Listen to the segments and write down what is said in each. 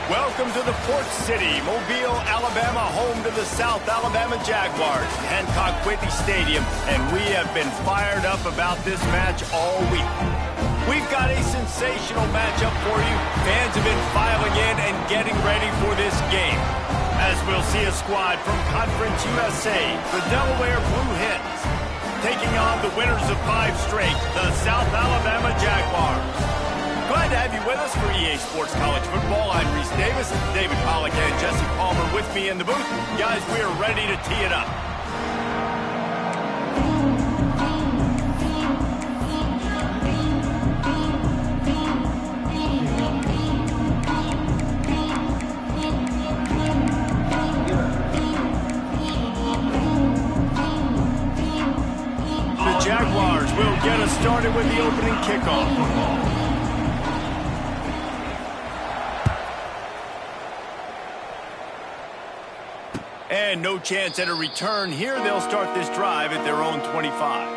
Welcome to the Port City, Mobile, Alabama, home to the South Alabama Jaguars, Hancock Whitney Stadium, and we have been fired up about this match all week. We've got a sensational matchup for you. Fans have been filing in and getting ready for this game, as we'll see a squad from Conference USA, the Delaware Blue Hens, taking on the winners of 5 straight, the South Alabama Jaguars. Glad to have you with us for EA Sports College Football. I'm Reese Davis, David Pollack and Jesse Palmer with me in the booth. Guys, we are ready to tee it up. The Jaguars will get us started with the opening kickoff. And no chance at a return here. They'll start this drive at their own 25.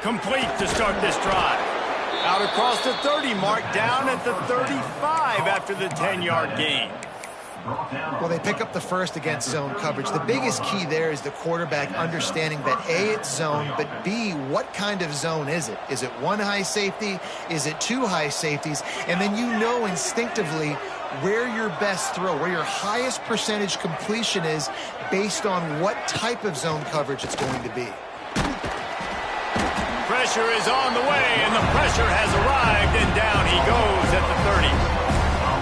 Complete to start this drive. Out across the 30 mark, down at the 35 after the 10-yard gain. Well, they pick up the first against zone coverage. The biggest key there is the quarterback understanding that A, it's zone, but B, what kind of zone is it? Is it 1 high safety? Is it 2 high safeties? And then you know instinctively where your best throw, where your highest percentage completion is based on what type of zone coverage it's going to be. Pressure is on the way, and the pressure has arrived, and down he goes at the 30.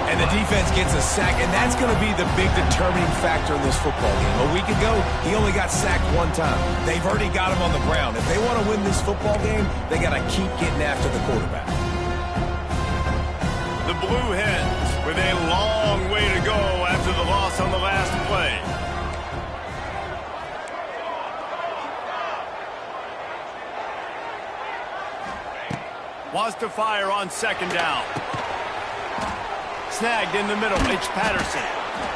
And the defense gets a sack, and that's going to be the big determining factor in this football game. A week ago, he only got sacked 1 time. They've already got him on the ground. If they want to win this football game, they got to keep getting after the quarterback. The Blue Hens with a long way to go after the loss on the last play. Wants to fire on 2nd down. Snagged in the middle, it's Patterson.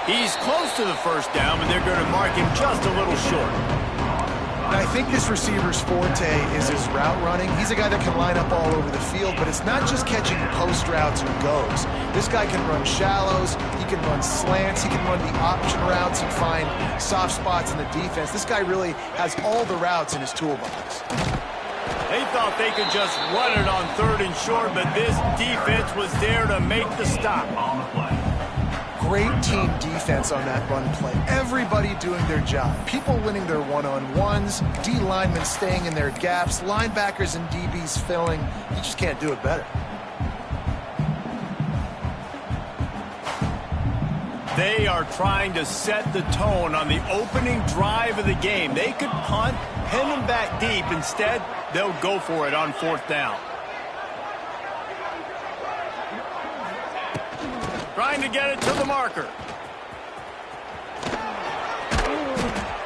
He's close to the 1st down, but they're going to mark him just a little short. I think this receiver's forte is his route running. He's a guy that can line up all over the field, but it's not just catching post routes and goes. This guy can run shallows, he can run slants, he can run the option routes and find soft spots in the defense. This guy really has all the routes in his toolbox. They thought they could just run it on 3rd and short, but this defense was there to make the stop. Great team defense on that run play. Everybody doing their job. People winning their one-on-ones, D linemen staying in their gaps, linebackers and DBs filling. You just can't do it better. They are trying to set the tone on the opening drive of the game. They could punt, pin them back deep. Instead, they'll go for it on 4th down. Trying to get it to the marker.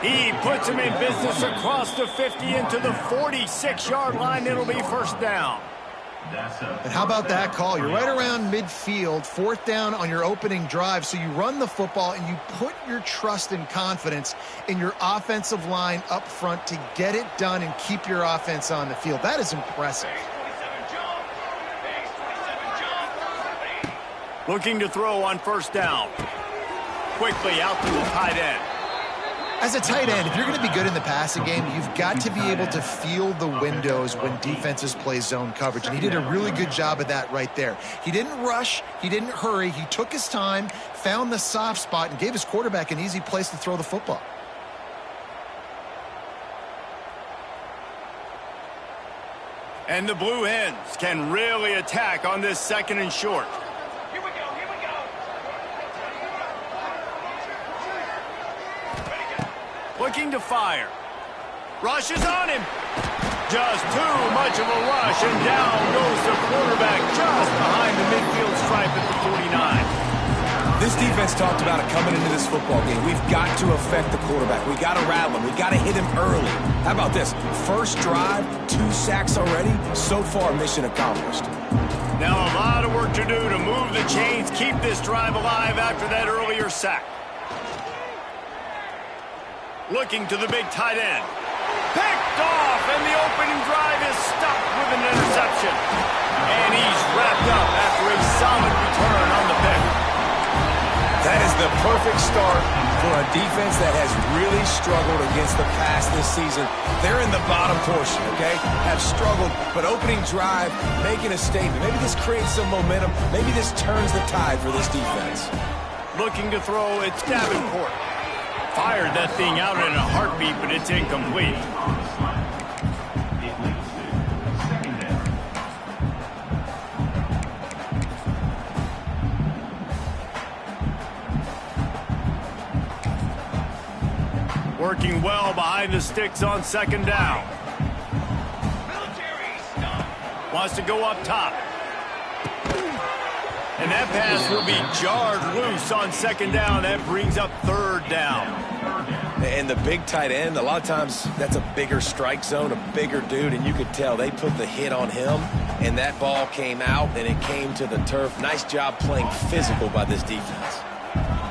He puts him in business across the 50 into the 46-yard line. It'll be 1st down. And how about that call? You're right around midfield, 4th down on your opening drive, so you run the football and you put your trust and confidence in your offensive line up front to get it done and keep your offense on the field. That is impressive. Looking to throw on 1st down. Quickly out to the tight end. As a tight end, if you're going to be good in the passing game, you've got to be able to feel the windows when defenses play zone coverage. And he did a really good job of that right there. He didn't rush. He didn't hurry. He took his time, found the soft spot, and gave his quarterback an easy place to throw the football. And the Blue Hens can really attack on this 2nd and short. Looking to fire. Rush is on him. Just too much of a rush, and down goes the quarterback just behind the midfield stripe at the 49. This defense talked about it coming into this football game. We've got to affect the quarterback. We've got to rattle him. We've got to hit him early. How about this? 1st drive, 2 sacks already. So far, mission accomplished. Now a lot of work to do to move chains keep this drive alive after that earlier sack. Looking to the big tight end. Picked off, and the opening drive is stopped with an interception. And he's wrapped up after a solid return on the pick. That is the perfect start for a defense that has really struggled against the pass this season. They're in the bottom portion, okay? Have struggled, but opening drive, making a statement. Maybe this creates some momentum. Maybe this turns the tide for this defense. Looking to throw, it's Davenport. Fired that thing out in a heartbeat, but it's incomplete. Working well behind the sticks on second down. Wants to go up top. And that pass will be jarred loose on second down. That brings up third down. And the big tight end, a lot of times that's a bigger strike zone, a bigger dude, and you could tell they put the hit on him, and that ball came out, and it came to the turf. Nice job playing physical by this defense.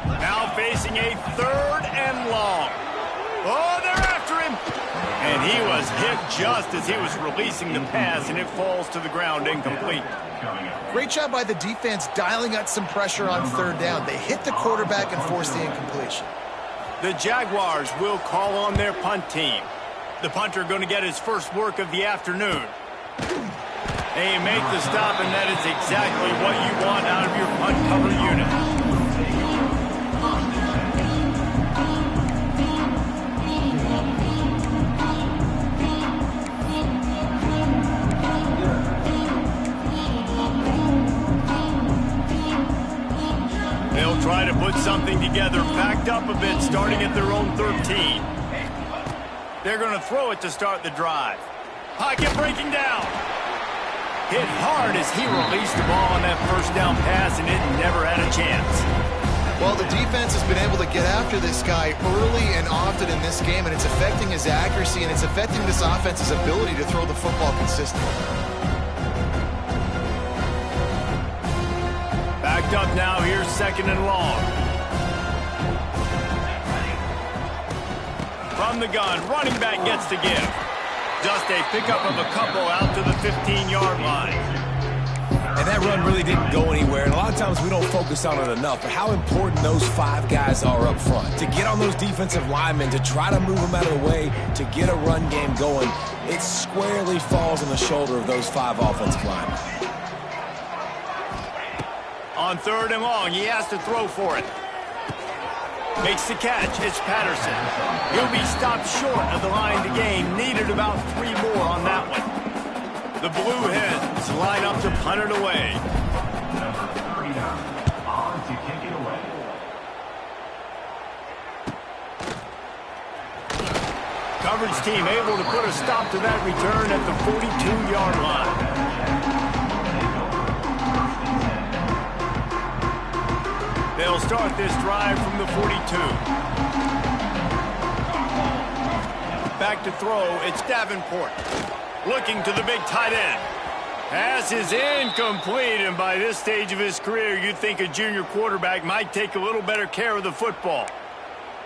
Now facing a third and long. Oh, they're after him. And he was hit just as he was releasing the pass, and it falls to the ground incomplete. Great job by the defense dialing out some pressure on third down. They hit the quarterback and forced the incompletion. The Jaguars will call on their punt team. The punter going to get his first work of the afternoon. They make the stop, and that is exactly what you want out of your punt cover unit. They'll try to put something together, backed up a bit, starting at their own 13. They're going to throw it to start the drive. Pocket breaking down. Hit hard as he released the ball on that first down pass, and it never had a chance. Well, the defense has been able to get after this guy early and often in this game, and it's affecting his accuracy, and it's affecting this offense's ability to throw the football consistently. Backed up now, here's second and long. From the gun, running back gets to give. Just a pickup of a couple out to the 15-yard line. And that run really didn't go anywhere, and a lot of times we don't focus on it enough, but how important those five guys are up front. To get on those defensive linemen, to try to move them out of the way, to get a run game going, it squarely falls on the shoulder of those five offensive linemen. On third and long, he has to throw for it. Makes the catch. It's Patterson. He'll be stopped short of the line to gain. Needed about 3 more on that one. The Blue Hens line up to punt it away. Number 39 on to kick it away. Coverage team able to put a stop to that return at the 42-yard line. They'll start this drive from the 42. Back to throw, it's Davenport. Looking to the big tight end. Pass is incomplete, and by this stage of his career, you'd think a junior quarterback might take a little better care of the football.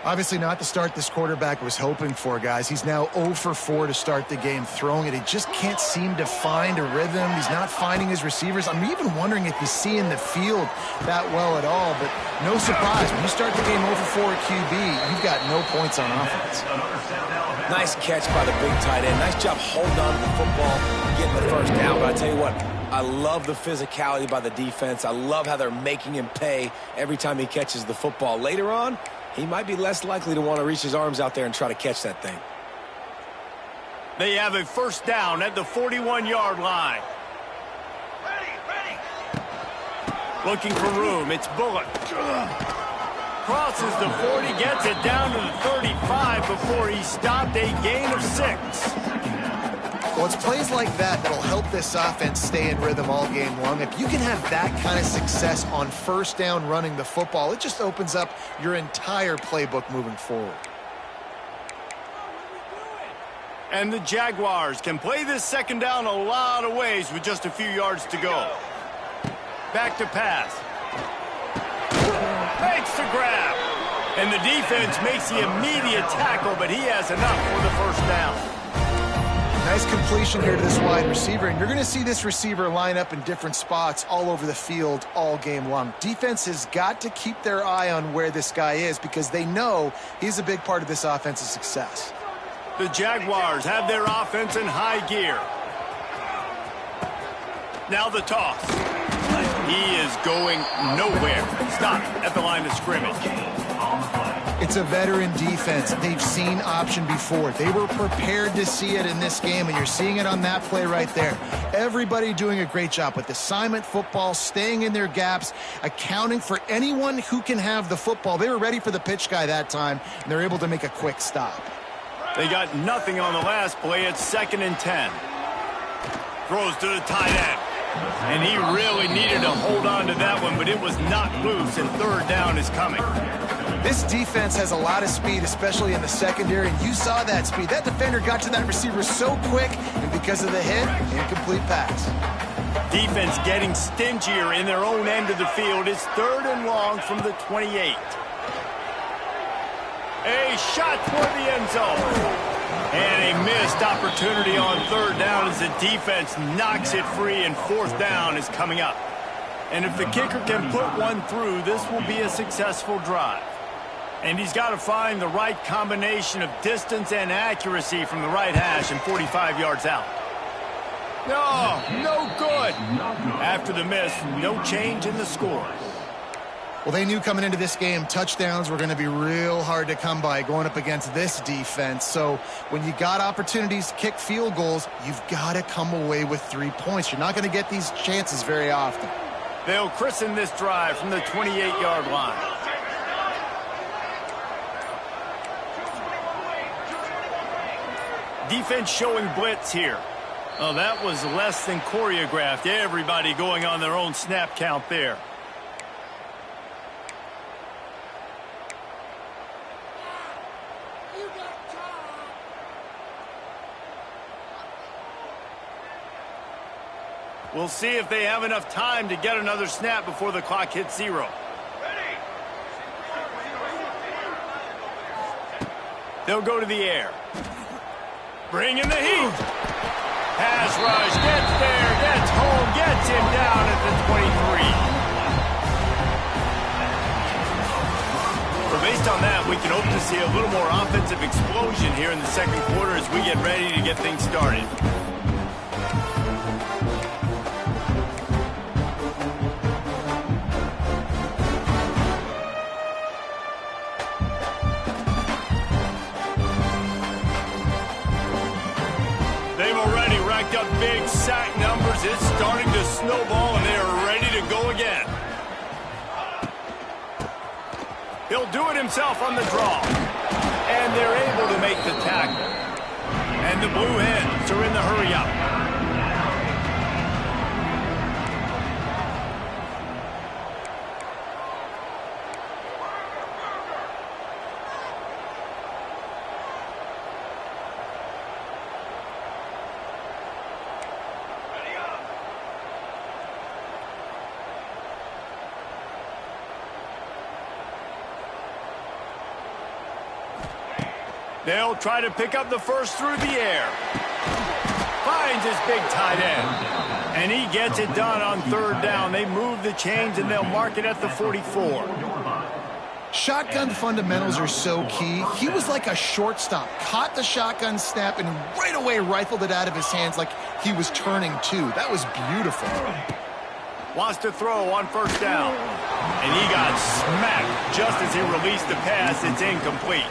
Obviously not the start this quarterback was hoping for, guys. He's now 0 for 4 to start the game throwing it. He just can't seem to find a rhythm. He's not finding his receivers. I'm even wondering if he's seeing the field that well at all, but no surprise. When you start the game 0 for 4 at QB, you've got no points on offense. Nice catch by the big tight end. Nice job holding on to the football, getting the first down. But I tell you what, I love the physicality by the defense. I love how they're making him pay every time he catches the football. Later on, he might be less likely to want to reach his arms out there and try to catch that thing. They have a first down at the 41-yard line. Ready. Looking for room. It's Bullock. Crosses the 40, gets it down to the 35 before he stopped. A gain of 6. Well, it's plays like that that'll help this offense stay in rhythm all game long. If you can have that kind of success on first down running the football, it just opens up your entire playbook moving forward. And the Jaguars can play this second down a lot of ways with just a few yards to go. Back to pass. Makes the grab. And the defense makes the immediate tackle, but he has enough for the first down. Nice completion here to this wide receiver, and you're going to see this receiver line up in different spots all over the field all game long. Defense has got to keep their eye on where this guy is because they know he's a big part of this offense's success. The Jaguars have their offense in high gear. Now the toss. He is going nowhere. Stop at the line of scrimmage. It's a veteran defense. They've seen option before. They were prepared to see it in this game, and you're seeing it on that play right there. Everybody doing a great job with assignment football, staying in their gaps, accounting for anyone who can have the football. They were ready for the pitch guy that time, and they're able to make a quick stop. They got nothing on the last play. It's 2nd and 10. Throws to the tight end. And he really needed to hold on to that one, but it was knocked loose, and 3rd down is coming. This defense has a lot of speed, especially in the secondary, and you saw that speed. That defender got to that receiver so quick, and because of the hit, incomplete pass. Defense getting stingier in their own end of the field. It's 3rd and long from the 28. A shot toward the end zone. And a missed opportunity on 3rd down as the defense knocks it free, and 4th down is coming up. And if the kicker can put one through, this will be a successful drive. And he's got to find the right combination of distance and accuracy from the right hash and 45 yards out. No good. After the miss, no change in the score. Well, they knew coming into this game touchdowns were going to be real hard to come by going up against this defense. So when you got opportunities to kick field goals, you've got to come away with 3 points. You're not going to get these chances very often. They'll christen this drive from the 28-yard line. Defense showing blitz here. Oh, that was less than choreographed. Everybody going on their own snap count there. We'll see if they have enough time to get another snap before the clock hits 0. They'll go to the air. Bring in the heat. Pass rush, gets there, gets home, gets him down at the 23. Well, based on that, we can hope to see a little more offensive explosion here in the 2nd quarter as we get ready to get things started. Up big sack numbers. It's starting to snowball, and they are ready to go again. He'll do it himself on the draw. And they're able to make the tackle. And the Blue Hens are in the hurry-up. They'll try to pick up the first through the air. Finds his big tight end. And he gets it done on 3rd down. They move the chains, and they'll mark it at the 44. Shotgun fundamentals are so key. He was like a shortstop. Caught the shotgun snap and right away rifled it out of his hands like he was turning too. That was beautiful. Wants to throw on 1st down. And he got smacked just as he released the pass. It's incomplete.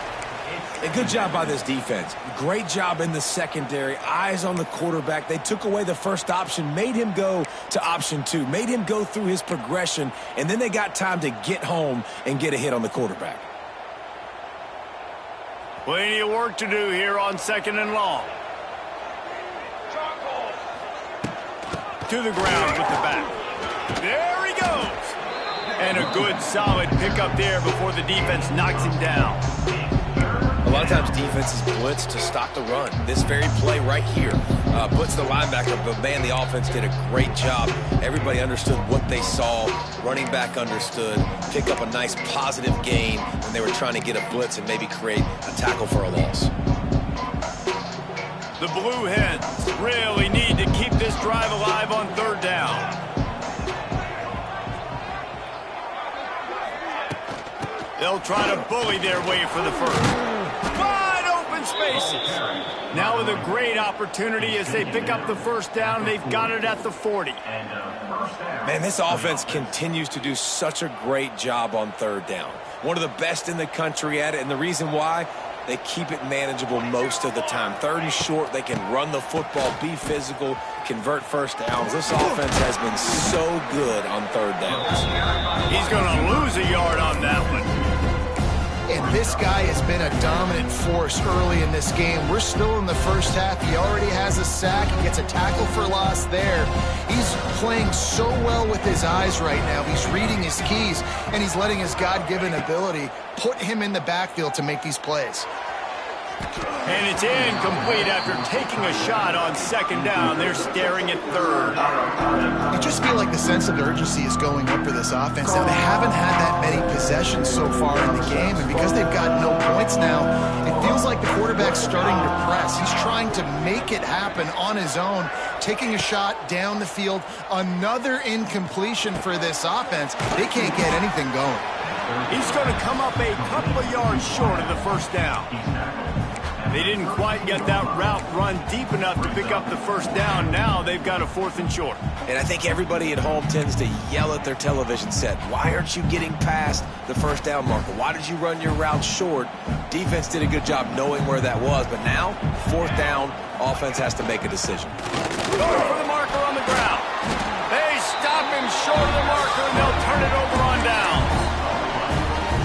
A good job by this defense. Great job in the secondary. Eyes on the quarterback. They took away the first option, made him go to option 2, made him go through his progression, and then they got time to get home and get a hit on the quarterback. Plenty of work to do here on 2nd and long. To the ground with the back. There he goes. And a good solid pickup there before the defense knocks him down. A lot of times defenses blitz to stop the run. This very play right here, blitz the linebacker, but man, the offense did a great job. Everybody understood what they saw. Running back understood. Pick up a nice positive gain when they were trying to get a blitz and maybe create a tackle for a loss. The Blue Hens really need to keep this drive alive on third down. They'll try to bully their way for the first. Wide open spaces. Now with a great opportunity as they pick up the first down. They've got it at the 40. Man, this offense continues to do such a great job on third down. One of the best in the country at it, and the reason why, they keep it manageable most of the time. Third and short, they can run the football, be physical, convert first downs. This offense has been so good on third downs. He's going to lose a yard on that one. And this guy has been a dominant force early in this game. We're still in the first half. He already has a sack. He gets a tackle for loss there. He's playing so well with his eyes right now. He's reading his keys, and he's letting his God-given ability put him in the backfield to make these plays. And it's incomplete after taking a shot on second down. They're staring at third. You just feel like the sense of urgency is going up for this offense. Now, they haven't had that many possessions so far in the game, and because they've got no points now, it feels like the quarterback's starting to press. He's trying to make it happen on his own, taking a shot down the field. Another incompletion for this offense. They can't get anything going. He's going to come up a couple of yards short of the first down. They didn't quite get that route run deep enough to pick up the first down. Now they've got a 4th and short. And I think everybody at home tends to yell at their television set, why aren't you getting past the first down marker? Why did you run your route short? Defense did a good job knowing where that was, but now, 4th down, offense has to make a decision. Going for the marker on the ground. They stop him short of the marker, and they'll turn it over on down.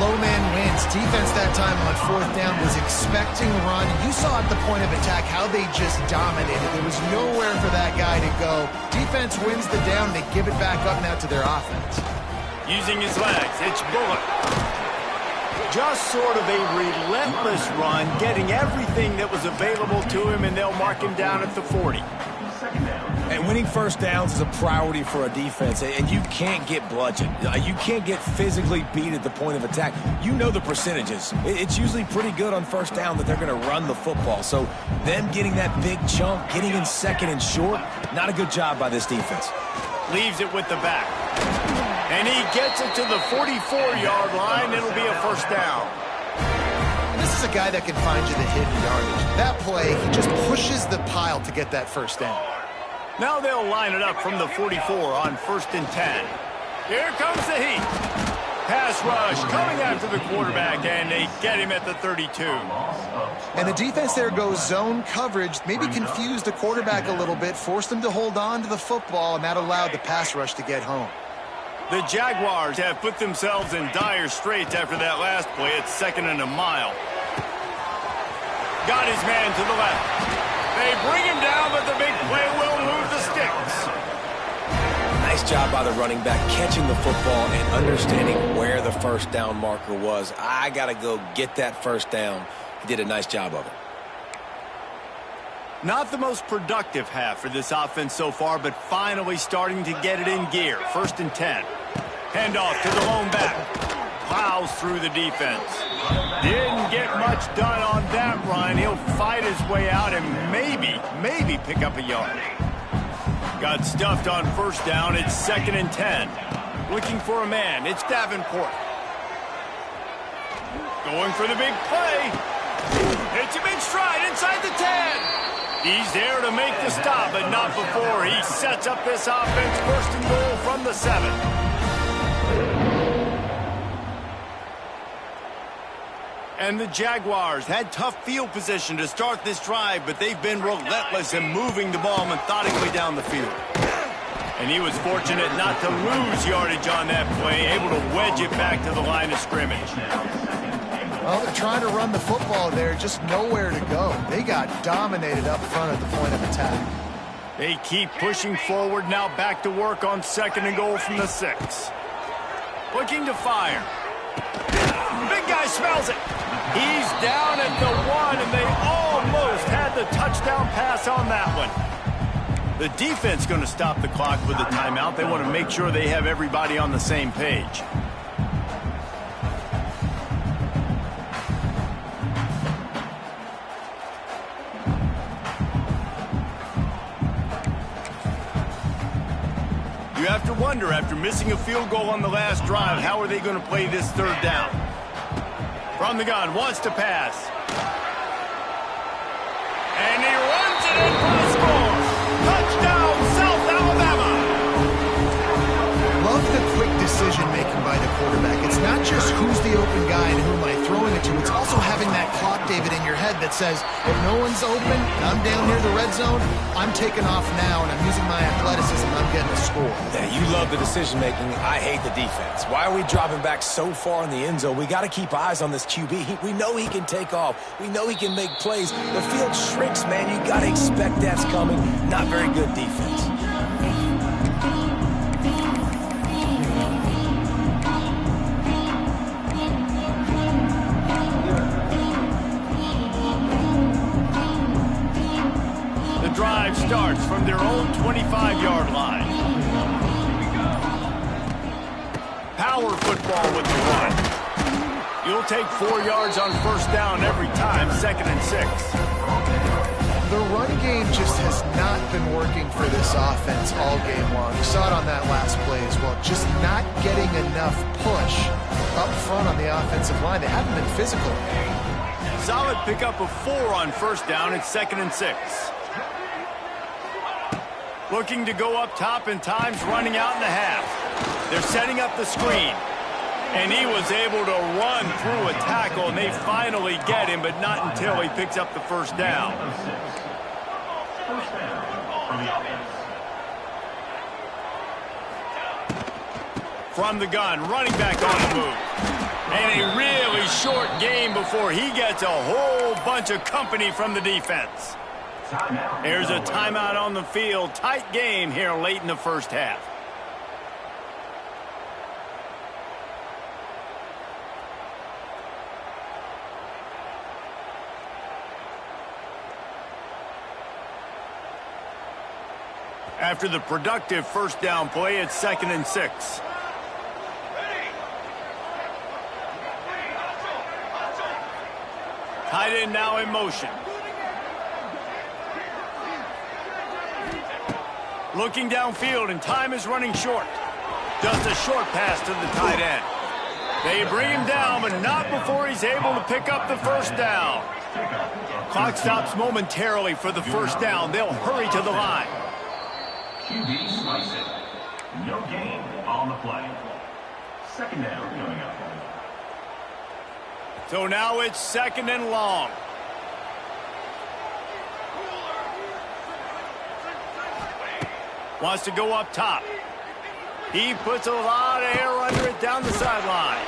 Low man wins. Defense that time on 4th down was expecting a run. You saw at the point of attack how they just dominated. There was nowhere for that guy to go. Defense wins the down. They give it back up now to their offense. Using his legs, it's Bullock. Just sort of a relentless run, getting everything that was available to him, and they'll mark him down at the 40. And winning first downs is a priority for a defense, and you can't get bludgeoned. You can't get physically beat at the point of attack. You know the percentages. It's usually pretty good on first down that they're going to run the football. So them getting that big chunk, getting in second and short, not a good job by this defense. Leaves it with the back. And he gets it to the 44-yard line. It'll be a first down. This is a guy that can find you the hidden yardage. That play, he just pushes the pile to get that first down. Now they'll line it up from the 44 on 1st and 10. Here comes the heat. Pass rush coming after the quarterback, and they get him at the 32. And the defense there goes zone coverage, maybe confused the quarterback a little bit, forced him to hold on to the football, and that allowed the pass rush to get home. The Jaguars have put themselves in dire straits after that last play. It's 2nd and a mile. Got his man to the left. They bring him down, but the big play will move the sticks. Nice job by the running back, catching the football and understanding where the first down marker was. I got to go get that first down. He did a nice job of it. Not the most productive half for this offense so far, but finally starting to get it in gear. 1st and 10. Handoff to the lone back. Plows through the defense. Didn't get much done on that run. He'll fight his way out and maybe pick up a yard. Got stuffed on first down. It's 2nd and 10. Looking for a man. It's Davenport. Going for the big play. Hits him in stride inside the 10. He's there to make the stop, but not before he sets up this offense. 1st and goal from the 7. And the Jaguars had tough field position to start this drive, but they've been relentless in moving the ball methodically down the field. And he was fortunate not to lose yardage on that play, able to wedge it back to the line of scrimmage. Well, they're trying to run the football there, just nowhere to go. They got dominated up front at the point of attack. They keep pushing forward, now back to work on 2nd and goal from the 6. Looking to fire. Big guy smells it. He's down at the 1, and they almost had the touchdown pass on that one. The defense going to stop the clock with the timeout. They want to make sure they have everybody on the same page. You have to wonder, after missing a field goal on the last drive, how are they going to play this third down? From the gun, wants to pass. And he runs it in for the score. Touchdown, South Alabama. Love the quick decision-making by the quarterback. It's not just who's the open guy and who am I throwing it to. It's also having that clock, David, in your head that says, if no one's open and I'm down near the red zone, I'm taking off now and I'm using my athleticism and I'm getting a score. Yeah, you love the decision-making. I hate the defense. Why are we dropping back so far in the end zone? We got to keep eyes on this QB. We know he can take off. We know he can make plays. The field shrinks, man. You got to expect that's coming. Not very good defense. Drive starts from their own 25-yard line. Power football with the run. You'll take 4 yards on first down every time, 2nd and 6. The run game just has not been working for this offense all game long. You saw it on that last play as well. Just not getting enough push up front on the offensive line. They haven't been physical. Solid pickup of 4 on first down. It's 2nd and 6. Looking to go up top, and time's running out in the half. They're setting up the screen. And he was able to run through a tackle, and they finally get him, but not until he picks up the first down. From the gun, running back on the move. And a really short game before he gets a whole bunch of company from the defense. There's a timeout on the field. Tight game here late in the first half. After the productive first down play, it's 2nd and 6. Tight end now in motion. Looking downfield, and time is running short. Just a short pass to the tight end. They bring him down, but not before he's able to pick up the first down. Clock stops momentarily for the first down. They'll hurry to the line. QB slice it. No gain on the play. 2nd down coming up. So now it's 2nd and long. Wants to go up top. He puts a lot of air under it down the sideline.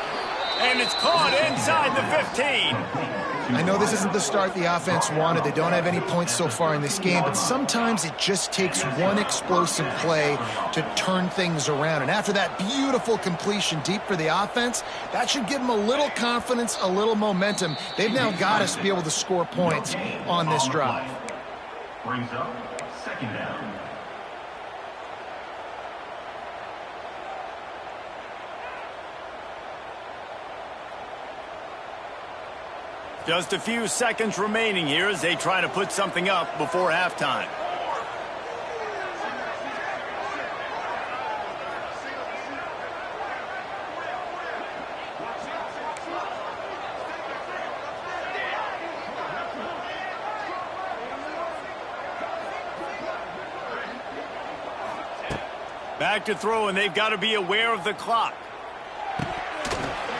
And it's caught inside the 15. I know this isn't the start the offense wanted. They don't have any points so far in this game, but sometimes it just takes one explosive play to turn things around. And after that beautiful completion deep for the offense, that should give them a little confidence, a little momentum. They've now got us to be able to score points on this drive. Brings up 2nd down. Just a few seconds remaining here as they try to put something up before halftime. Back to throw, and they've got to be aware of the clock.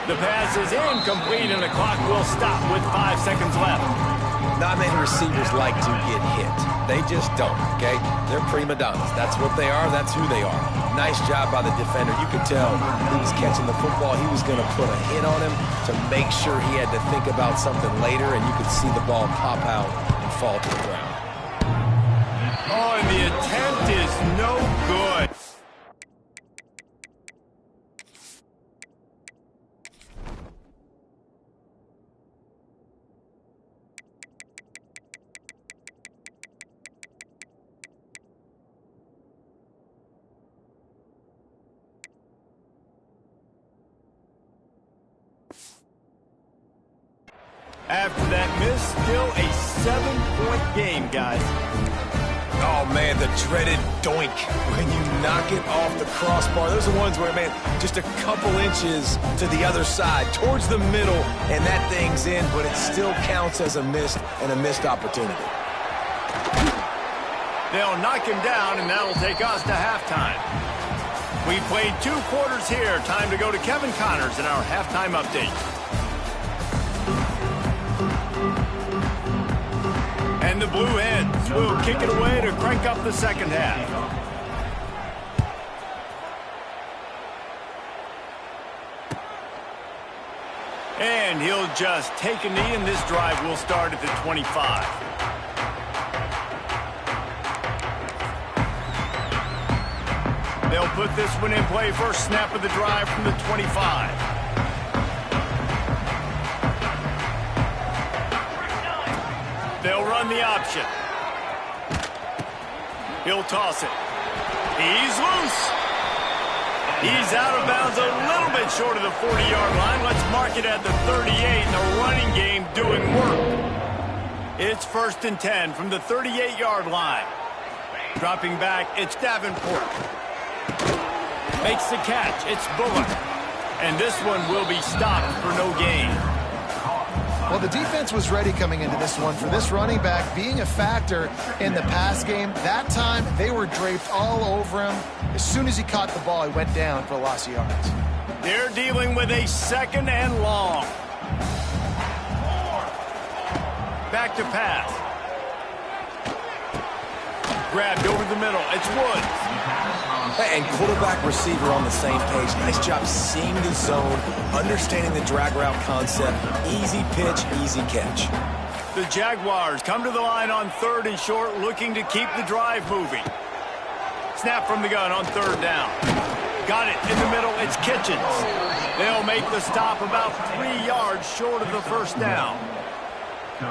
The pass is incomplete, and the clock will stop with 5 seconds left. Not many receivers like to get hit. They just don't, okay? They're prima donnas. That's what they are. That's who they are. Nice job by the defender. You could tell he was catching the football. He was going to put a hit on him to make sure he had to think about something later, and you could see the ball pop out and fall to the ground. Oh, and the attempt is no good. After that miss, still a 7-point game, guys. Oh, man, the dreaded doink when you knock it off the crossbar. Those are the ones where, man, just a couple inches to the other side, towards the middle, and that thing's in, but it still counts as a missed opportunity. They'll knock him down, and that'll take us to halftime. We played 2 quarters here. Time to go to Kevin Connors in our halftime update. And the Blue Hens will kick it away to crank up the second half. And he'll just take a knee, and this drive will start at the 25. They'll put this one in play. First snap of the drive from the 25. They'll run the option. He'll toss it. He's loose. He's out of bounds a little bit short of the 40-yard line. Let's mark it at the 38. The running game doing work. It's 1st and 10 from the 38-yard line. Dropping back, it's Davenport. Makes the catch. It's Bullock. And this one will be stopped for no gain. Well, the defense was ready coming into this one for this running back being a factor in the pass game. That time, they were draped all over him. As soon as he caught the ball, he went down for a loss of yards. They're dealing with a 2nd and long. Back to pass. Grabbed over the middle. It's Woods. And quarterback receiver on the same page. Nice job seeing the zone, understanding the drag route concept. Easy pitch, easy catch. The Jaguars come to the line on 3rd and short, looking to keep the drive moving. Snap from the gun on 3rd down. Got it in the middle. It's Kitchens. They'll make the stop about 3 yards short of the first down.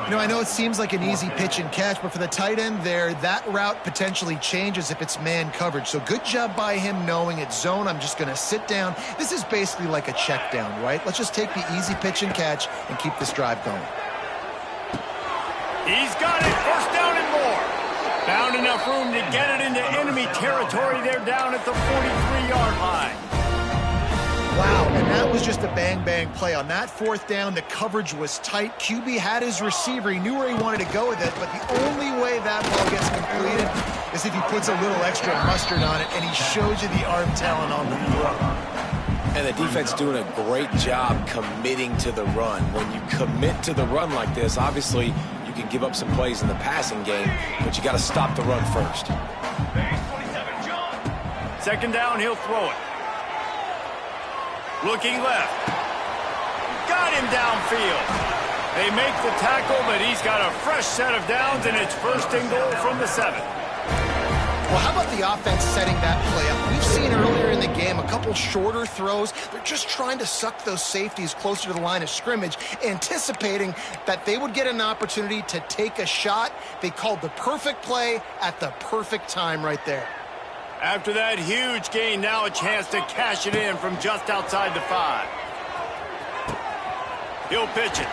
You know, I know it seems like an easy pitch and catch, but for the tight end there, that route potentially changes if it's man coverage. So good job by him knowing it's zone. I'm just going to sit down. This is basically like a check down, right? Let's just take the easy pitch and catch and keep this drive going. He's got it. 1st down and more. Found enough room to get it into enemy territory. They're down at the 43-yard line. Wow, and that was just a bang-bang play. On that 4th down, the coverage was tight. QB had his receiver. He knew where he wanted to go with it, but the only way that ball gets completed is if he puts a little extra mustard on it, and he shows you the arm talent on the throw. And the defense doing a great job committing to the run. When you commit to the run like this, obviously you can give up some plays in the passing game, but you got to stop the run first. 2nd down, he'll throw it. Looking left. Got him downfield. They make the tackle, but he's got a fresh set of downs, and it's 1st and goal from the 7. Well, how about the offense setting that play up? We've seen earlier in the game a couple shorter throws. They're just trying to suck those safeties closer to the line of scrimmage, anticipating that they would get an opportunity to take a shot. They called the perfect play at the perfect time right there. After that huge gain, now a chance to cash it in from just outside the 5. He'll pitch it.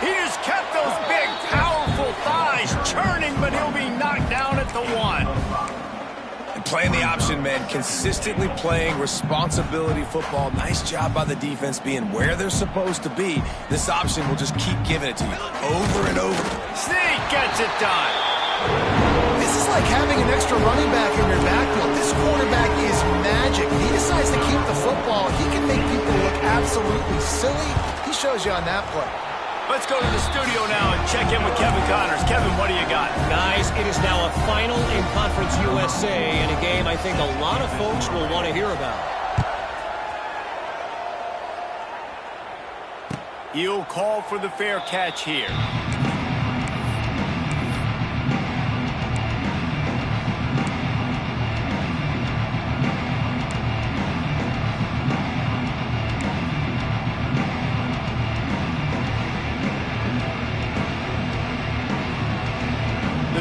He just kept those big, powerful thighs churning, but he'll be knocked down at the 1. And playing the option, man, consistently playing responsibility football. Nice job by the defense being where they're supposed to be. This option will just keep giving it to you over and over. Sneak gets it done. This is like having an extra running back in your backfield. This quarterback is magic. He decides to keep the football. He can make people look absolutely silly. He shows you on that play. Let's go to the studio now and check in with Kevin Connors. Kevin, what do you got? Guys, it is now a final in Conference USA in a game I think a lot of folks will want to hear about. He'll call for the fair catch here.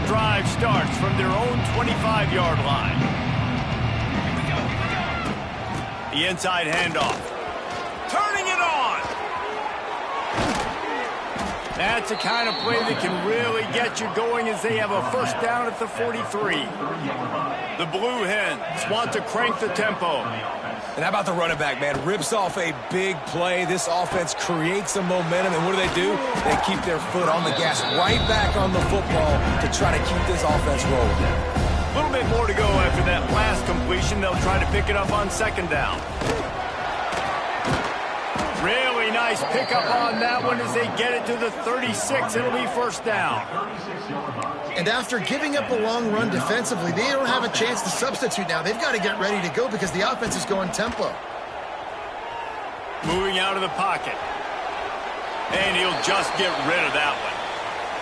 Drive starts from their own 25-yard line. The inside handoff. Turning it on. That's the kind of play that can really get you going as they have a first down at the 43. The Blue Hens want to crank the tempo. And how about the running back, man? Rips off a big play. This offense creates some momentum, and what do? They keep their foot on the gas, right back on the football to try to keep this offense rolling. A little bit more to go after that last completion. They'll try to pick it up on second down. Really nice pickup on that one as they get it to the 36. It'll be first down. And after giving up a long run defensively, they don't have a chance to substitute now. They've got to get ready to go because the offense is going tempo. Moving out of the pocket. And he'll just get rid of that one.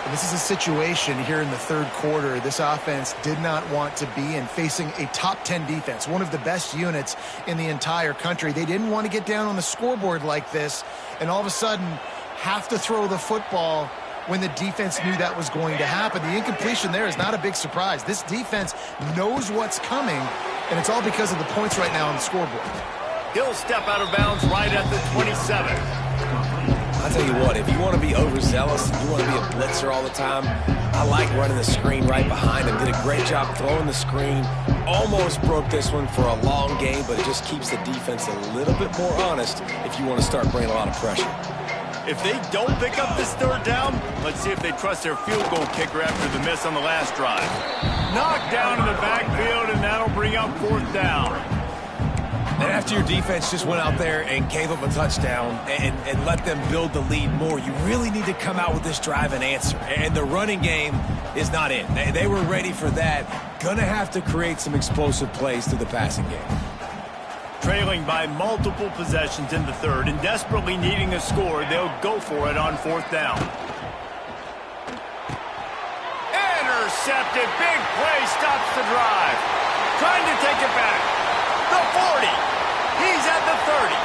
And this is a situation here in the third quarter this offense did not want to be in, facing a top 10 defense, one of the best units in the entire country. They didn't want to get down on the scoreboard like this and all of a sudden have to throw the football when the defense knew that was going to happen. The incompletion there is not a big surprise. This defense knows what's coming, and it's all because of the points right now on the scoreboard. He'll step out of bounds right at the 27. I'll tell you what, if you want to be overzealous, you want to be a blitzer all the time, I like running the screen right behind him. Did a great job throwing the screen. Almost broke this one for a long game, but it just keeps the defense a little bit more honest if you want to start bringing a lot of pressure. If they don't pick up this third down, let's see if they trust their field goal kicker after the miss on the last drive. Knocked down in the backfield, and that'll bring up fourth down. And after your defense just went out there and gave up a touchdown and let them build the lead more, you really need to come out with this drive and answer. And the running game is not in. They were ready for that. Gonna have to create some explosive plays through the passing game. Trailing by multiple possessions in the third and desperately needing a score, they'll go for it on fourth down. Intercepted. Big play stops the drive. Trying to take it back. The 40. He's at the 30.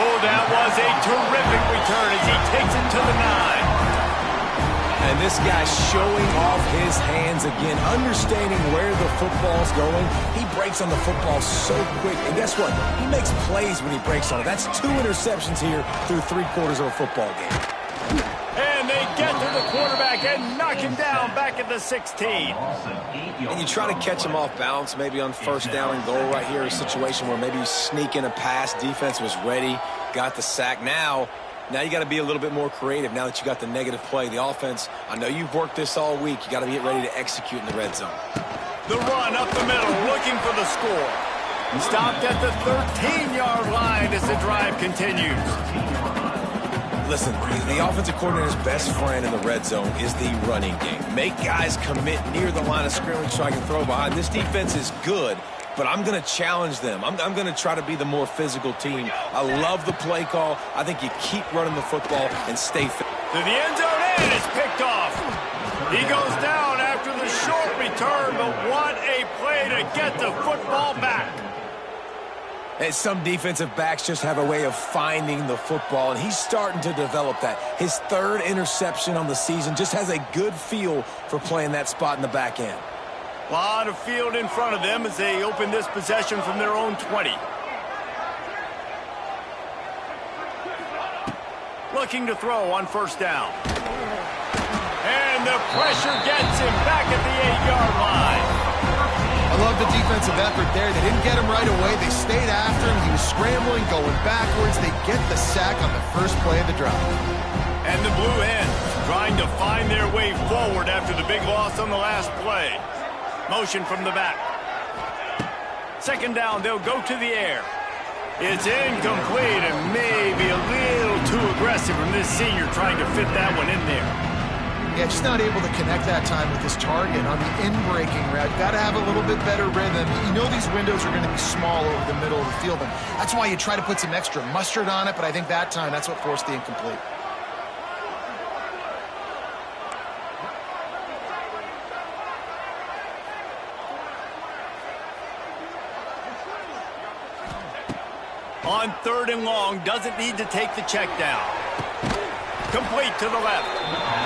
Oh, that was a terrific return as he takes it to the 9. And this guy's showing off his hands again, understanding where the football's going. He breaks on the football so quick. And guess what? He makes plays when he breaks on it. That's 2 interceptions here through 3 quarters of a football game. And they get to the quarterback and knock him down back at the 16. And you try to catch him off balance, maybe on first down and goal right here, a situation where maybe you sneak in a pass. Defense was ready, got the sack. Now you got to be a little bit more creative now that you got the negative play. The offense, I know you've worked this all week. You got to get ready to execute in the red zone. The run up the middle, looking for the score. Stopped at the 13-yard line as the drive continues. Listen, the offensive coordinator's best friend in the red zone is the running game. Make guys commit near the line of scrimmage so I can throw behind. This defense is good, but I'm going to challenge them. I'm going to try to be the more physical team. I love the play call. I think you keep running the football and stay fit. To the end zone, and it's picked off. He goes down after the short return, but what a play to get the football back. And some defensive backs just have a way of finding the football, and he's starting to develop that. His 3rd interception on the season, just has a good feel for playing that spot in the back end. A lot of field in front of them as they open this possession from their own 20. Looking to throw on first down. And the pressure gets him back at the 8-yard line. I love the defensive effort there. They didn't get him right away. They stayed after him. He was scrambling, going backwards. They get the sack on the first play of the drive. And the Blue Hens trying to find their way forward after the big loss on the last play. Motion from the back. Second down, they'll go to the air. It's incomplete and maybe a little too aggressive from this senior trying to fit that one in there. Yeah, just not able to connect that time with his target on the in-breaking route. Got to have a little bit better rhythm. You know these windows are going to be small over the middle of the field, and that's why you try to put some extra mustard on it, but I think that time that's what forced the incomplete. On 3rd and long, doesn't need to take the check down. Complete to the left.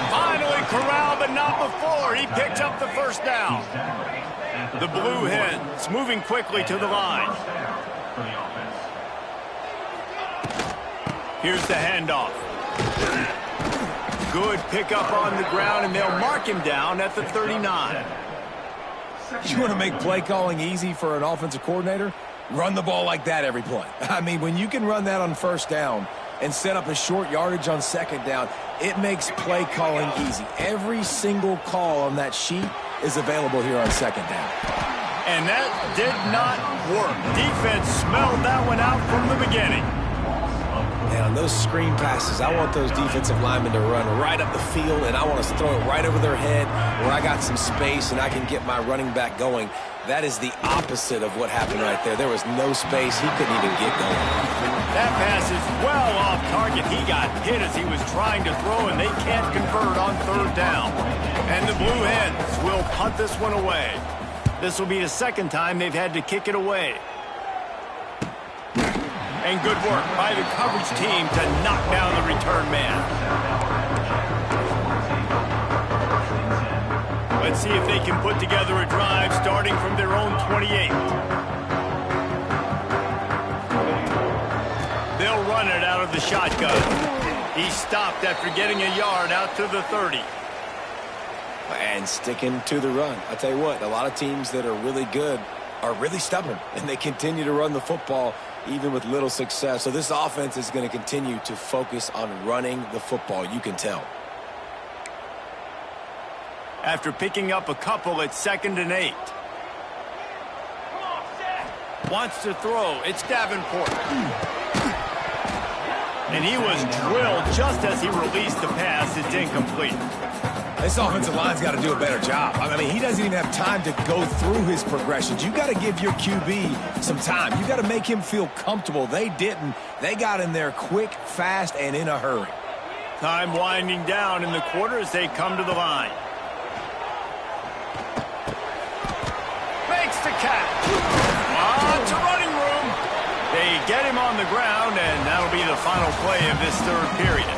Finally corralled, but not before. He picks up the first down. The Blue Hens moving quickly to the line. Here's the handoff. good pickup on the ground, and they'll mark him down at the 39. You want to make play calling easy for an offensive coordinator? Run the ball like that every play. I mean, when you can run that on first down and set up a short yardage on second down, it makes play calling easy. Every single call on that sheet is available here on second down. And that did not work. Defense smelled that one out from the beginning. And on those screen passes, I want those defensive linemen to run right up the field, and I want to throw it right over their head where I got some space and I can get my running back going. That is the opposite of what happened right there. There was no space. He couldn't even get going. That pass is well off target. He got hit as he was trying to throw, and they can't convert on third down. And the Blue Hens will punt this one away. This will be the second time they've had to kick it away. And good work by the coverage team to knock down the return man. Let's see if they can put together a drive starting from their own 28. They'll run it out of the shotgun. He stopped after getting a yard out to the 30. And sticking to the run. I'll tell you what, a lot of teams that are really good are really stubborn, and they continue to run the football even with little success. So this offense is going to continue to focus on running the football. You can tell. After picking up a couple at 2nd and 8. Wants to throw. It's Davenport. And he was drilled just as he released the pass. It's incomplete. This offensive line's got to do a better job. I mean, he doesn't even have time to go through his progressions. You got to give your QB some time. You got to make him feel comfortable. They didn't. They got in there quick, fast, and in a hurry. Time winding down in the quarter as they come to the line. Makes the catch. Lots of running room. They get him on the ground, and that'll be the final play of this third period.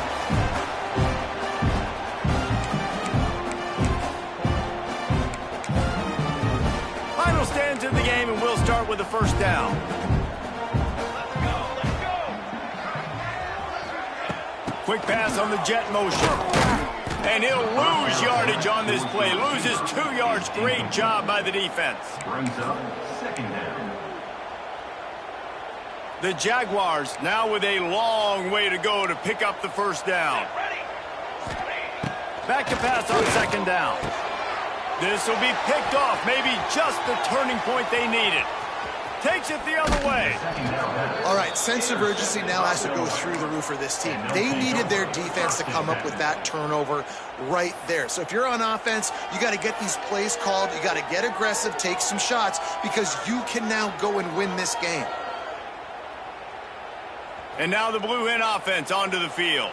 Final stands in the game, and we'll start with the first down. Quick pass on the jet motion. And he'll lose yardage on this play. Loses 2 yards. Great job by the defense. Brings up second down. The Jaguars now with a long way to go to pick up the first down. Back to pass on second down. This will be picked off. Maybe just the turning point they needed. Takes it the other way. All right, sense of urgency now has to go through the roof for this team. They needed their defense to come up with that turnover right there. So if you're on offense, you got to get these plays called. You got to get aggressive, take some shots, because you can now go and win this game. And now the Blue Hen offense onto the field.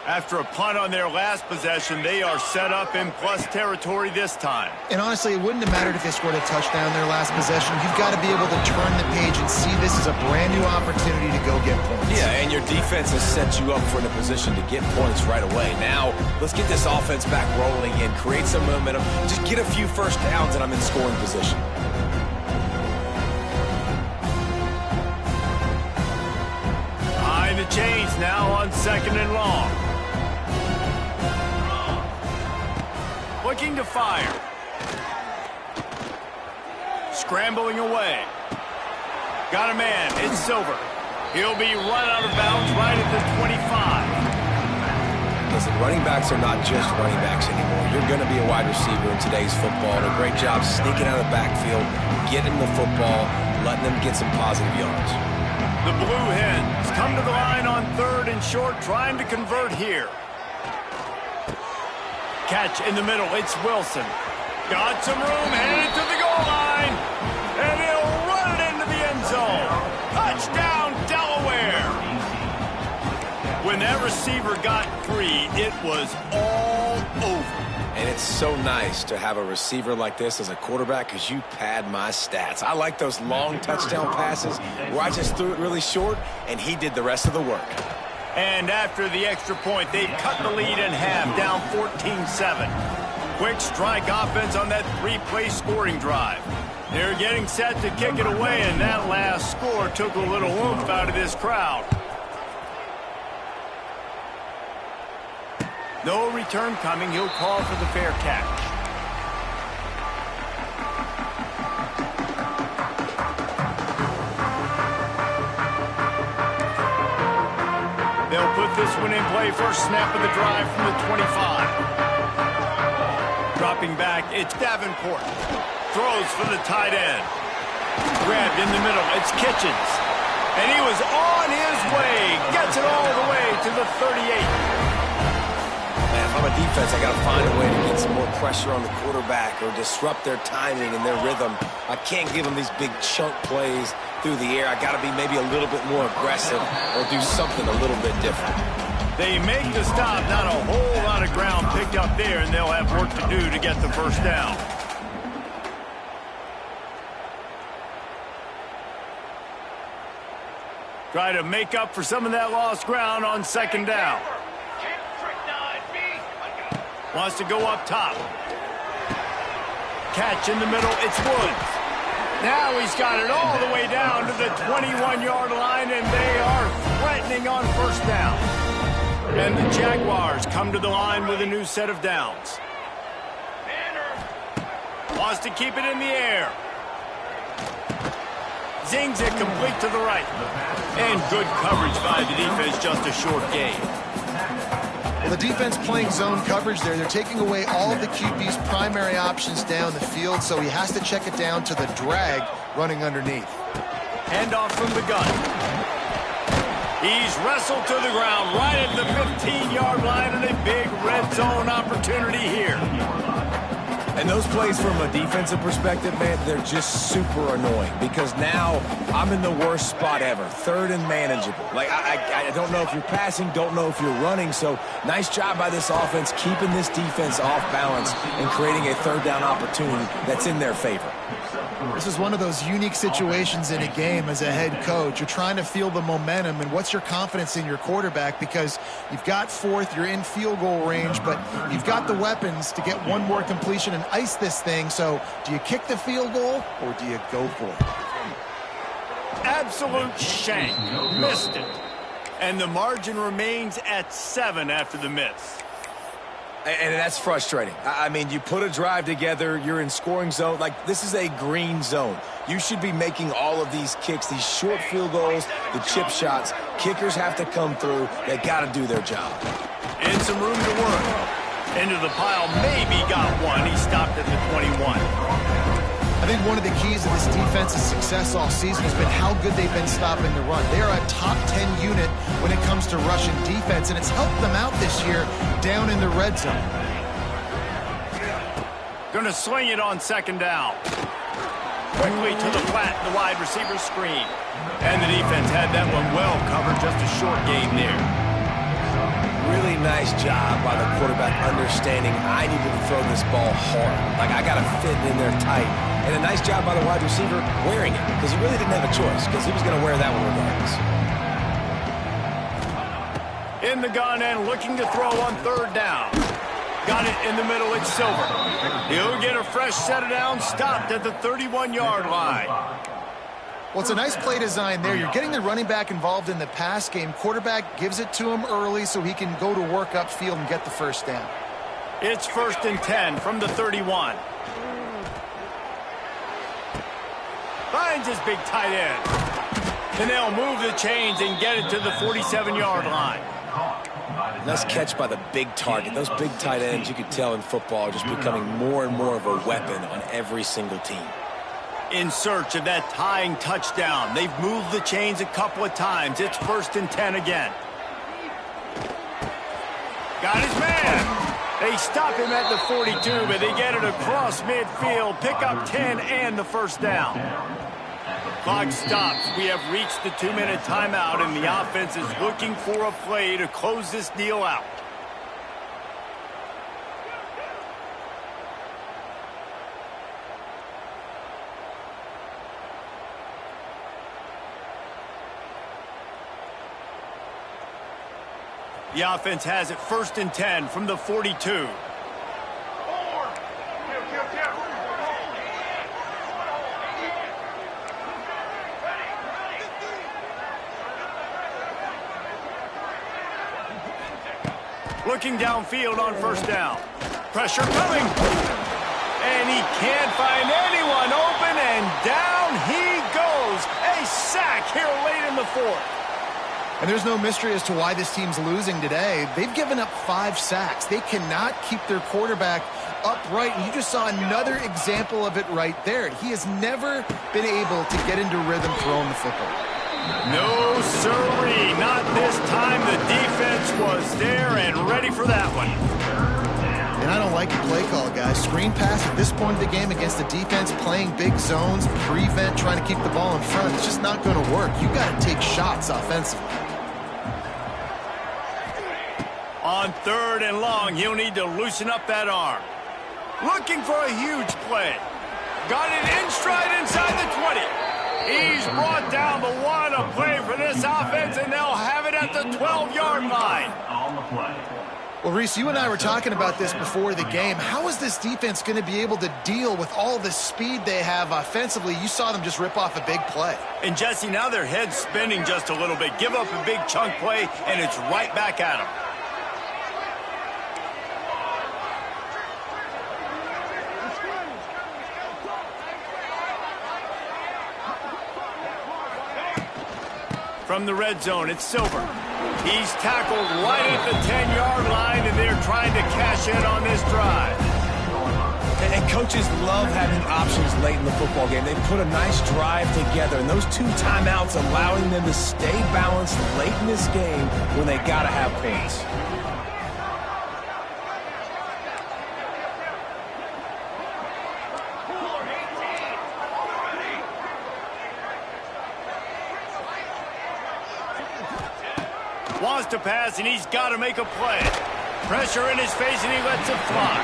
After a punt on their last possession, they are set up in plus territory this time. And honestly, it wouldn't have mattered if they scored a touchdown their last possession. You've got to be able to turn the page and see this as a brand new opportunity to go get points. Yeah, and your defense has set you up for a position to get points right away. Now, let's get this offense back rolling and create some momentum. Just get a few first downs and I'm in scoring position. Behind the chains now on 2nd and long. Looking to fire. Scrambling away. Got a man. It's Silver. He'll be run out of bounds right at the 25. Listen, running backs are not just running backs anymore. You're going to be a wide receiver in today's football. And a great job sneaking out of the backfield, getting the football, letting them get some positive yards. The Blue Hens come to the line on 3rd and short, trying to convert here. Catch in the middle. It's Wilson. Got some room, headed to the goal line. And he'll run it into the end zone. Touchdown, Delaware. When that receiver got free, it was all over. And it's so nice to have a receiver like this as a quarterback because you pad my stats. I like those long touchdown passes where I just threw it really short and he did the rest of the work. And after the extra point, they cut the lead in half, down 14-7. Quick strike offense on that 3-play scoring drive. They're getting set to kick it away, and that last score took a little oomph out of this crowd. No return coming. He'll call for the fair catch. They'll put this one in play. First snap of the drive from the 25. Dropping back, it's Davenport. Throws for the tight end. Grabbed in the middle, it's Kitchens. And he was on his way. Gets it all the way to the 38. Man, if I'm a defense, I got to find a way to get some more pressure on the quarterback or disrupt their timing and their rhythm. I can't give them these big chunk plays through the air. I got to be maybe a little bit more aggressive or do something a little bit different. They make the stop. Not a whole lot of ground picked up there, and they'll have work to do to get the first down. Try to make up for some of that lost ground on second down. Wants to go up top. Catch in the middle, it's Woods. Now he's got it all the way down to the 21-yard line, and they are threatening on first down. And the Jaguars come to the line with a new set of downs. Wants to keep it in the air. Zings it complete to the right. And good coverage by the defense, just a short gain. Well, the defense playing zone coverage there. They're taking away all of the QB's primary options down the field, so he has to check it down to the drag running underneath. Handoff from the gun. He's wrestled to the ground right at the 15-yard line, and a big red zone opportunity here. And those plays from a defensive perspective, man, they're just super annoying because now I'm in the worst spot ever. Third and manageable. Like, I don't know if you're passing, don't know if you're running. So nice job by this offense keeping this defense off balance and creating a third down opportunity that's in their favor. This is one of those unique situations in a game as a head coach. You're trying to feel the momentum, and what's your confidence in your quarterback, because you've got fourth, you're in field goal range, but you've got the weapons to get one more completion and ice this thing. So do you kick the field goal or do you go for it? Absolute shank. Missed it. And the margin remains at 7 after the miss. And that's frustrating. I mean, you put a drive together, you're in scoring zone. Like, this is a green zone. You should be making all of these kicks, these short field goals, the chip shots. Kickers have to come through. They got to do their job. And some room to work. Into the pile, maybe got one. He stopped at the 21. I think one of the keys of this defense's success all season has been how good they've been stopping the run. They are a top 10 unit when it comes to rushing defense, and it's helped them out this year down in the red zone. Going to swing it on second down. Quickly to the flat, the wide receiver screen. And the defense had that one well covered, just a short gain there. Really nice job by the quarterback understanding I needed to throw this ball hard. Like, I got to fit in there tight. And a nice job by the wide receiver wearing it, because he really didn't have a choice, because he was going to wear that one regardless. In the gun and looking to throw on third down. Got it in the middle, it's Silver. He'll get a fresh set of downs, stopped at the 31-yard line. Well, it's a nice play design there. You're getting the running back involved in the pass game. Quarterback gives it to him early so he can go to work upfield and get the first down. It's 1st and 10 from the 31. Finds his big tight end. And they'll move the chains and get it to the 47-yard line. Nice catch by the big target. Those big tight ends, you could tell in football, are just becoming more and more of a weapon on every single team. In search of that tying touchdown. They've moved the chains a couple of times. It's 1st and 10 again. Got his man. They stop him at the 42, but they get it across midfield. Pick up 10 and the first down. Clock stops. We have reached the 2-minute timeout, and the offense is looking for a play to close this deal out. The offense has it 1st and 10 from the 42. Looking downfield on first down. Pressure coming. And he can't find anyone open, and down he goes. A sack here late in the fourth. And there's no mystery as to why this team's losing today. They've given up 5 sacks. They cannot keep their quarterback upright, and you just saw another example of it right there. He has never been able to get into rhythm throwing the football. No, sirree. Not this time. The defense was there and ready for that one. And I don't like the play call, guys. Screen pass at this point of the game against the defense, playing big zones, prevent, trying to keep the ball in front. It's just not going to work. You got to take shots offensively. On 3rd and long, he'll need to loosen up that arm. Looking for a huge play. Got it in stride inside the 20. He's brought down the one, a play for this offense, and they'll have it at the 12-yard line. On the play. Well, Reese, you and I were talking about this before the game. How is this defense going to be able to deal with all the speed they have offensively? You saw them just rip off a big play. And, Jesse, now their head's spinning just a little bit. Give up a big chunk play, and it's right back at them. From the red zone, it's Silver. He's tackled right at the 10-yard line, and they're trying to cash in on this drive. And coaches love having options late in the football game. They put a nice drive together, and those 2 timeouts allowing them to stay balanced late in this game when they got to have pace. Wants to pass, and he's got to make a play. Pressure in his face, and he lets it fly.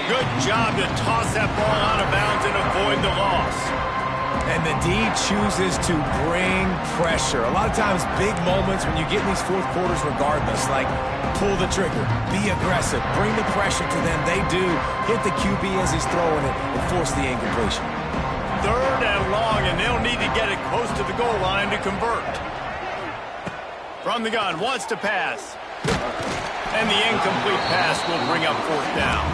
Good job to toss that ball out of bounds and avoid the loss. And the D chooses to bring pressure. A lot of times, big moments when you get in these fourth quarters regardless, like pull the trigger, be aggressive, bring the pressure to them. They do hit the QB as he's throwing it and force the incompletion. 3rd and long, and they'll need to get it close to the goal line to convert. From the gun, wants to pass. And the incomplete pass will bring up 4th down.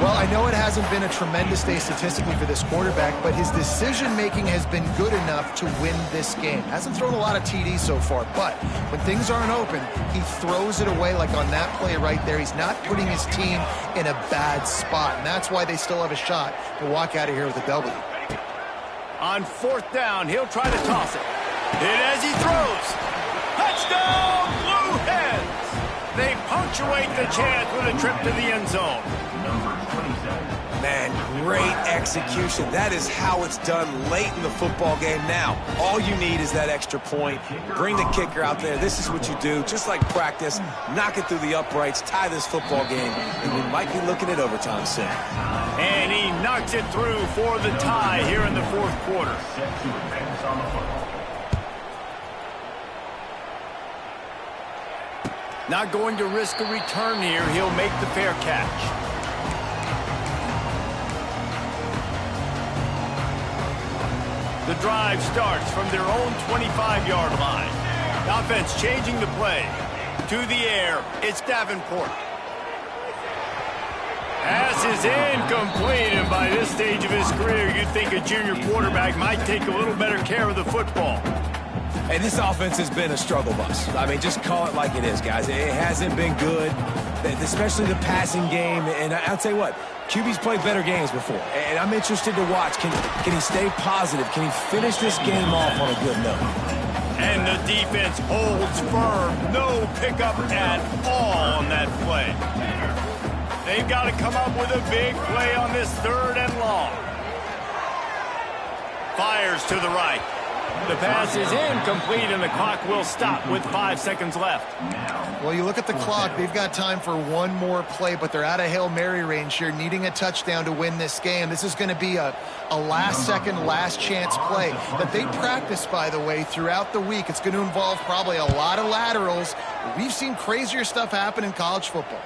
Well, I know it hasn't been a tremendous day statistically for this quarterback, but his decision-making has been good enough to win this game. Hasn't thrown a lot of TDs so far, but when things aren't open, he throws it away like on that play right there. He's not putting his team in a bad spot, and that's why they still have a shot to walk out of here with a W. On 4th down, he'll try to toss it. Hit as he throws. Touchdown, Blue Hens! They punctuate the chance with a trip to the end zone. Number 27. Man, great execution. That is how it's done late in the football game. Now, all you need is that extra point. Bring the kicker out there. This is what you do. Just like practice, knock it through the uprights, tie this football game, and we might be looking at overtime soon. And he knocks it through for the tie here in the 4th quarter. Set to advance on the football. Not going to risk a return here. He'll make the fair catch. The drive starts from their own 25-yard line. The offense changing the play. To the air, it's Davenport. Pass is incomplete, and by this stage of his career, you'd think a junior quarterback might take a little better care of the football. Hey, this offense has been a struggle bus. I mean, just call it like it is, guys. It hasn't been good, especially the passing game. And I'll tell you what, QB's played better games before. And I'm interested to watch. Can he stay positive? Can he finish this game off on a good note? And the defense holds firm. No pickup at all on that play. They've got to come up with a big play on this 3rd and long. Fires to the right. The pass is incomplete, and the clock will stop with 5 seconds left. Well, you look at the clock. They've got time for one more play, but they're out of Hail Mary range here, needing a touchdown to win this game. This is going to be a last-second, last-chance play that they practice, by the way, throughout the week. It's going to involve probably a lot of laterals. We've seen crazier stuff happen in college football.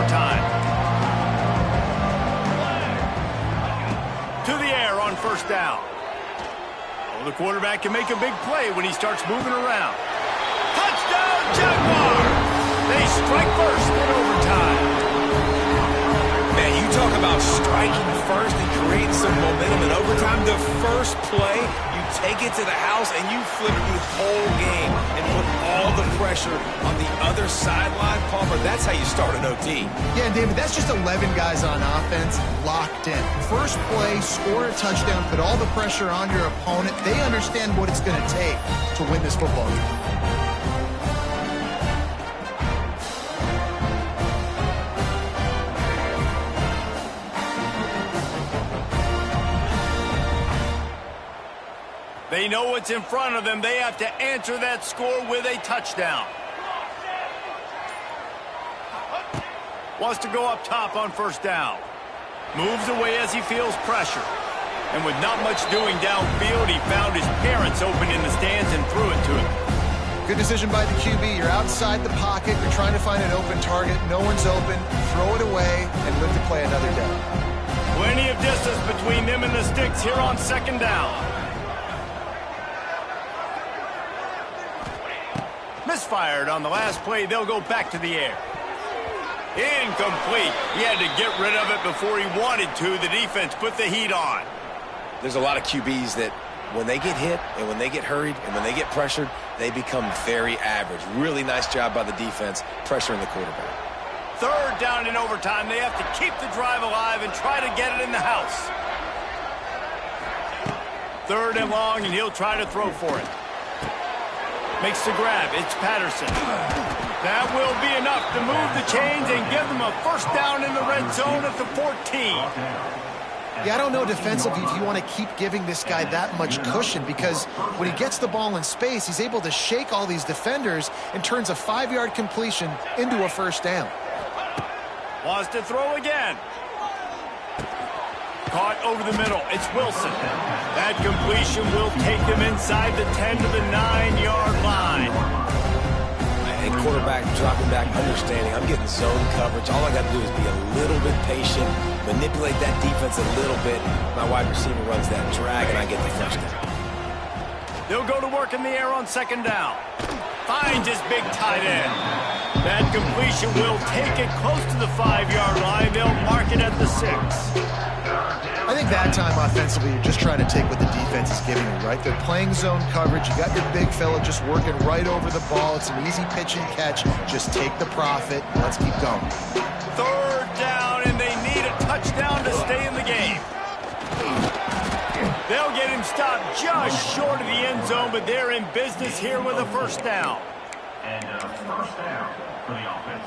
overtime. To the air on first down. Oh, the quarterback can make a big play when he starts moving around. Touchdown, Jaguars! They strike first in overtime. Man, you talk about striking first and creating some momentum in overtime. The first play, you take it to the house and you flip the whole game and put all the pressure on the other sideline. Palmer, that's how you start an OT. Yeah, and David, that's just 11 guys on offense locked in. First play, score a touchdown, put all the pressure on your opponent. They understand what it's going to take to win this football game. They know what's in front of them. They have to answer that score with a touchdown. Wants to go up top on first down. Moves away as he feels pressure. And with not much doing downfield, he found his parents open in the stands and threw it to him. Good decision by the QB. You're outside the pocket. You're trying to find an open target. No one's open. Throw it away and live to play another day. Plenty of distance between them and the sticks here on second down. Misfired on the last play. They'll go back to the air. Incomplete. He had to get rid of it before he wanted to. The defense put the heat on. There's a lot of QBs that when they get hit and when they get hurried and when they get pressured, they become very average. Really nice job by the defense pressuring the quarterback. Third down in overtime. They have to keep the drive alive and try to get it in the house. Third and long, and he'll try to throw for it. Makes the grab. It's Patterson. That will be enough to move the chains and give them a first down in the red zone at the 14. Yeah, I don't know defensively if you want to keep giving this guy that much cushion, because when he gets the ball in space, he's able to shake all these defenders and turns a 5-yard completion into a first down. Wants to throw again. Caught over the middle. It's Wilson. That completion will take them inside the 10 to the 9-yard line. And quarterback dropping back, understanding I'm getting zone coverage. All I got to do is be a little bit patient, manipulate that defense a little bit. My wide receiver runs that drag, and I get the first down. They'll go to work in the air on second down. Finds his big tight end. That completion will take it close to the 5-yard line. They'll mark it at the 6. I think that time offensively, you're just trying to take what the defense is giving you, right? They're playing zone coverage. You got your big fella just working right over the ball. It's an easy pitch and catch. Just take the profit. Let's keep going. Third down, and they need a touchdown to stay in the game. They'll get him stopped just short of the end zone, but they're in business here with a first down. And a first down for the offense.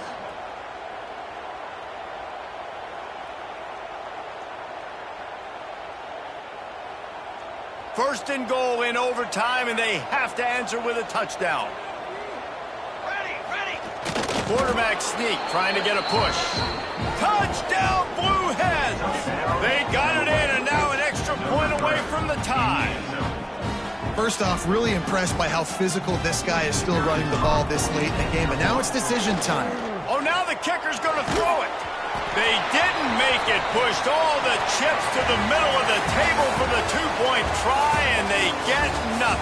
First and goal in overtime, and they have to answer with a touchdown. Ready. Quarterback sneak, trying to get a push. Touchdown, Blue Hens! They got it in, and now an extra point away from the tie. First off, really impressed by how physical this guy is still running the ball this late in the game, and now it's decision time. Oh, now the kicker's going to throw it. They didn't make it. Pushed all the chips to the middle of the table for the 2-point try, and they get nothing.